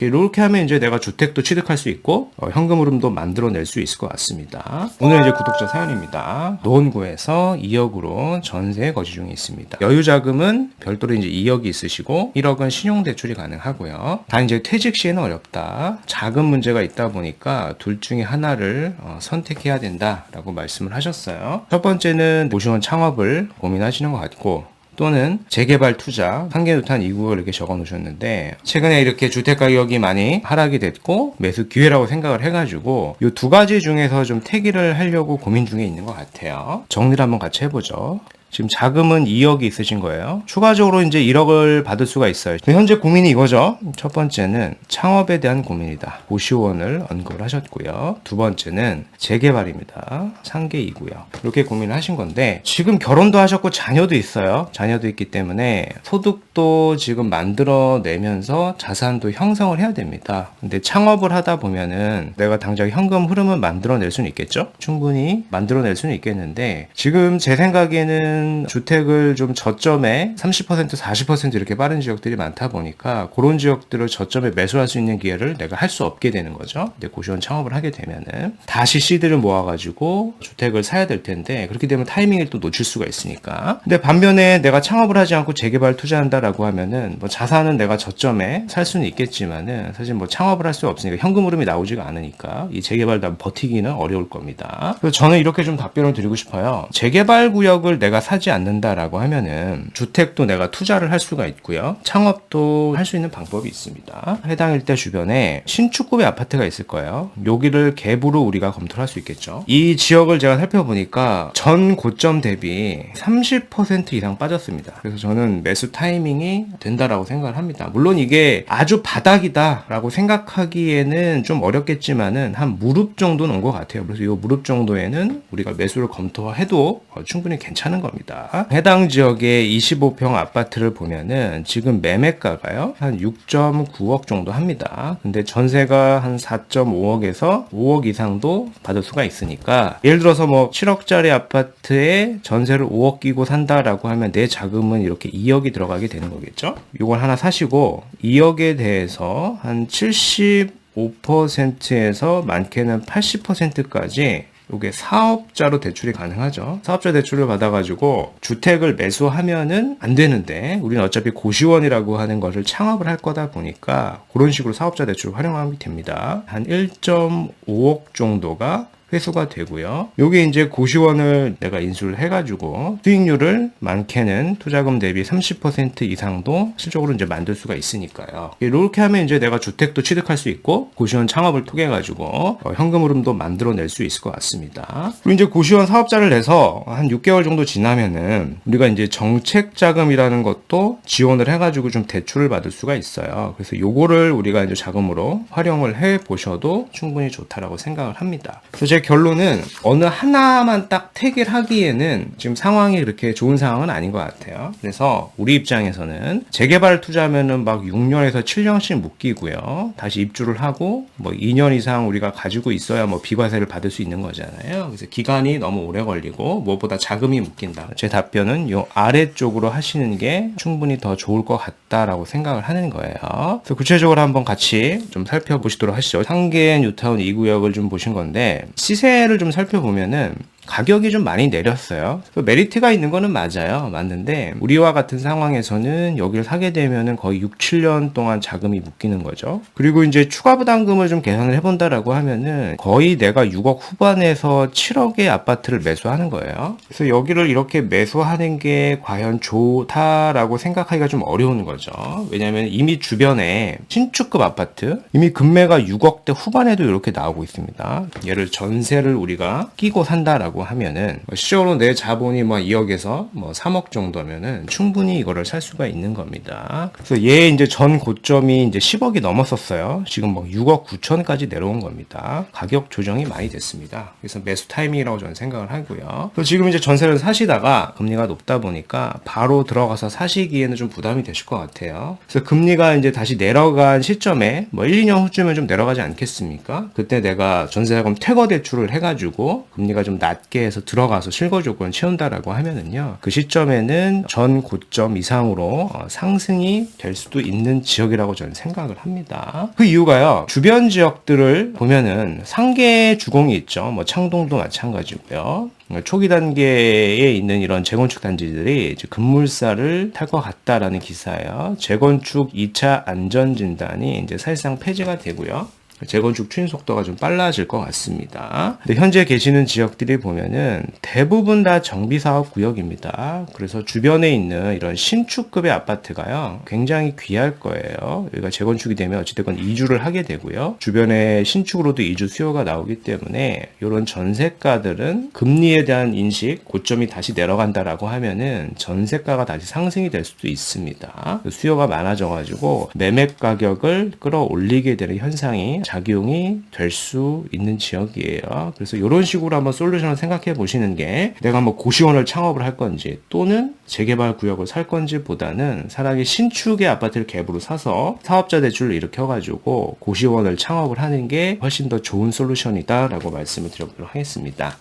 이렇게 하면 이제 내가 주택도 취득할 수 있고 현금 흐름도 만들어낼 수 있을 것 같습니다. 오늘 이제 구독자 사연입니다. 노원구에서 2억으로 전세 거주 중에 있습니다. 여유 자금은 별도로 이제 2억이 있으시고 1억은 신용 대출이 가능하고요. 단 이제 퇴직 시에는 어렵다. 자금 문제가 있다 보니까 둘 중에 하나를 선택해야 된다라고 말씀을 하셨어요. 첫 번째는 고시원 창업을 고민하시는 것 같고, 또는 재개발 투자, 한계뉴탄 2구를 이렇게 적어 놓으셨는데, 최근에 이렇게 주택 가격이 많이 하락이 됐고 매수 기회라고 생각을 해가지고 이 두 가지 중에서 좀 택일을 하려고 고민 중에 있는 것 같아요. 정리를 한번 같이 해보죠. 지금 자금은 2억이 있으신 거예요. 추가적으로 이제 1억을 받을 수가 있어요. 현재 고민이 이거죠. 첫 번째는 창업에 대한 고민이다. 고시원을 언급을 하셨고요. 두 번째는 재개발입니다. 상계이고요. 이렇게 고민을 하신 건데, 지금 결혼도 하셨고 자녀도 있어요. 자녀도 있기 때문에 소득도 지금 만들어내면서 자산도 형성을 해야 됩니다. 근데 창업을 하다 보면은 내가 당장 현금 흐름을 만들어낼 수는 있겠죠. 충분히 만들어낼 수는 있겠는데, 지금 제 생각에는 주택을 좀 저점에 30%, 40% 이렇게 빠른 지역들이 많다 보니까 그런 지역들을 저점에 매수할 수 있는 기회를 내가 할 수 없게 되는 거죠. 이제 고시원 창업을 하게 되면은 다시 씨드를 모아가지고 주택을 사야 될 텐데, 그렇게 되면 타이밍을 또 놓칠 수가 있으니까. 근데 반면에 내가 창업을 하지 않고 재개발 투자한다라고 하면은 뭐 자산은 내가 저점에 살 수는 있겠지만은 사실 뭐 창업을 할 수 없으니까 현금 흐름이 나오지가 않으니까 이 재개발도 버티기는 어려울 겁니다. 그래서 저는 이렇게 좀 답변을 드리고 싶어요. 재개발 구역을 내가 사지 않는다라고 하면은 주택도 내가 투자를 할 수가 있고요. 창업도 할 수 있는 방법이 있습니다. 해당 일대 주변에 신축급의 아파트가 있을 거예요. 여기를 갭으로 우리가 검토를 할 수 있겠죠. 이 지역을 제가 살펴보니까 전 고점 대비 30% 이상 빠졌습니다. 그래서 저는 매수 타이밍이 된다라고 생각을 합니다. 물론 이게 아주 바닥이다라고 생각하기에는 좀 어렵겠지만은 한 무릎 정도는 온 것 같아요. 그래서 이 무릎 정도에는 우리가 매수를 검토해도 충분히 괜찮은 겁니다. 해당 지역의 25평 아파트를 보면은 지금 매매가가요 한 6.9억 정도 합니다. 근데 전세가 한 4.5억에서 5억 이상도 받을 수가 있으니까, 예를 들어서 뭐 7억짜리 아파트에 전세를 5억 끼고 산다라고 하면 내 자금은 이렇게 2억이 들어가게 되는 거겠죠. 이걸 하나 사시고 2억에 대해서 한 75%에서 많게는 80%까지 이게 사업자로 대출이 가능하죠. 사업자 대출을 받아가지고 주택을 매수하면은 안 되는데, 우리는 어차피 고시원이라고 하는 것을 창업을 할 거다 보니까 그런 식으로 사업자 대출을 활용하면 됩니다. 한 1.5억 정도가 회수가 되고요. 요게 이제 고시원을 내가 인수를 해가지고 수익률을 많게는 투자금 대비 30% 이상도 실적으로 이제 만들 수가 있으니까요. 이렇게 하면 이제 내가 주택도 취득할 수 있고 고시원 창업을 통해가지고 현금 흐름도 만들어낼 수 있을 것 같습니다. 그리고 이제 고시원 사업자를 내서 한 6개월 정도 지나면은 우리가 이제 정책 자금이라는 것도 지원을 해가지고 좀 대출을 받을 수가 있어요. 그래서 요거를 우리가 이제 자금으로 활용을 해 보셔도 충분히 좋다라고 생각을 합니다. 그래서 제 결론은 어느 하나만 딱 택일하기에는 지금 상황이 그렇게 좋은 상황은 아닌 것 같아요. 그래서 우리 입장에서는 재개발 투자하면은 막 6년에서 7년씩 묶이고요. 다시 입주를 하고 뭐 2년 이상 우리가 가지고 있어야 뭐 비과세를 받을 수 있는 거잖아요. 그래서 기간이 너무 오래 걸리고 무엇보다 자금이 묶인다. 제 답변은 요 아래쪽으로 하시는 게 충분히 더 좋을 것 같다라고 생각을 하는 거예요. 그래서 구체적으로 한번 같이 좀 살펴보시도록 하시죠. 상계 뉴타운 2구역을 좀 보신 건데, 시세를 좀 살펴보면은 가격이 좀 많이 내렸어요. 메리트가 있는 거는 맞아요. 맞는데 우리와 같은 상황에서는 여기를 사게 되면은 거의 6, 7년 동안 자금이 묶이는 거죠. 그리고 이제 추가 부담금을 좀 계산을 해본다라고 하면은 거의 내가 6억 후반에서 7억의 아파트를 매수하는 거예요. 그래서 여기를 이렇게 매수하는 게 과연 좋다라고 생각하기가 좀 어려운 거죠. 왜냐하면 이미 주변에 신축급 아파트 이미 금매가 6억대 후반에도 이렇게 나오고 있습니다. 얘를 전세를 우리가 끼고 산다라고 하면은 실적으로 내 자본이 뭐 2억에서 뭐 3억 정도면은 충분히 이거를 살 수가 있는 겁니다. 그래서 얘 이제 전 고점이 이제 10억이 넘었었어요. 지금 뭐 6억 9천까지 내려온 겁니다. 가격 조정이 많이 됐습니다. 그래서 매수 타이밍이라고 저는 생각을 하고요. 그래서 지금 이제 전세를 사시다가 금리가 높다 보니까 바로 들어가서 사시기에는 좀 부담이 되실 것 같아요. 그래서 금리가 이제 다시 내려간 시점에 뭐 1, 2년 후쯤에 좀 내려가지 않겠습니까? 그때 내가 전세자금 퇴거 대출을 해가지고 금리가 좀 낮 낮게 해서 들어가서 실거 조건 채운다라고 하면은요, 그 시점에는 전 고점 이상으로 상승이 될 수도 있는 지역이라고 저는 생각을 합니다. 그 이유가요, 주변 지역들을 보면은 상계 주공이 있죠. 뭐 창동도 마찬가지고요. 초기 단계에 있는 이런 재건축 단지들이 이제 급물살을 탈 것 같다라는 기사예요. 재건축 2차 안전진단이 이제 사실상 폐지가 되고요. 재건축 추진 속도가 좀 빨라질 것 같습니다. 근데 현재 계시는 지역들이 보면은 대부분 다 정비사업 구역입니다. 그래서 주변에 있는 이런 신축급의 아파트가요, 굉장히 귀할 거예요. 여기가 재건축이 되면 어찌됐건 이주를 하게 되고요. 주변에 신축으로도 이주 수요가 나오기 때문에 이런 전세가들은 금리에 대한 인식, 고점이 다시 내려간다라고 하면은 전세가가 다시 상승이 될 수도 있습니다. 수요가 많아져가지고 매매 가격을 끌어올리게 되는 현상이 작용이 될 수 있는 지역이에요. 그래서 이런 식으로 한번 솔루션을 생각해 보시는 게, 내가 뭐 고시원을 창업을 할 건지 또는 재개발 구역을 살 건지 보다는 차라리 신축의 아파트를 갭으로 사서 사업자 대출을 일으켜가지고 고시원을 창업을 하는 게 훨씬 더 좋은 솔루션이다 라고 말씀을 드려보도록 하겠습니다.